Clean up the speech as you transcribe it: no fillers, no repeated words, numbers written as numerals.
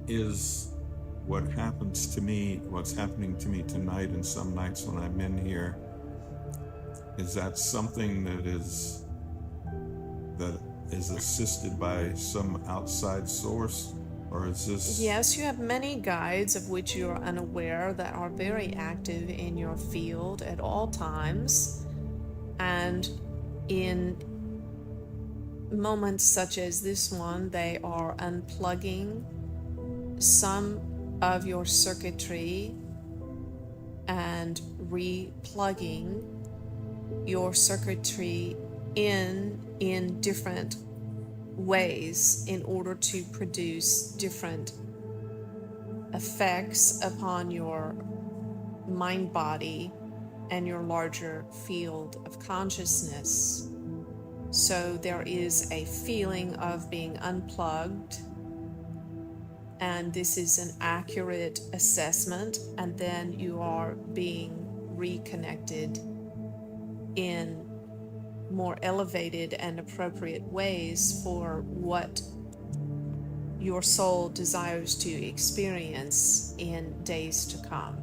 is what happens to me, what's happening to me tonight and some nights when I'm in here, is that something that is assisted by some outside source, or is this? Yes, you have many guides of which you are unaware that are very active in your field at all times. And in moments such as this one, they are unplugging some of your circuitry and replugging your circuitry in different ways in order to produce different effects upon your mind body and your larger field of consciousness. So there is a feeling of being unplugged, and this is an accurate assessment, and then you are being reconnected in more elevated and appropriate ways for what your soul desires to experience in days to come.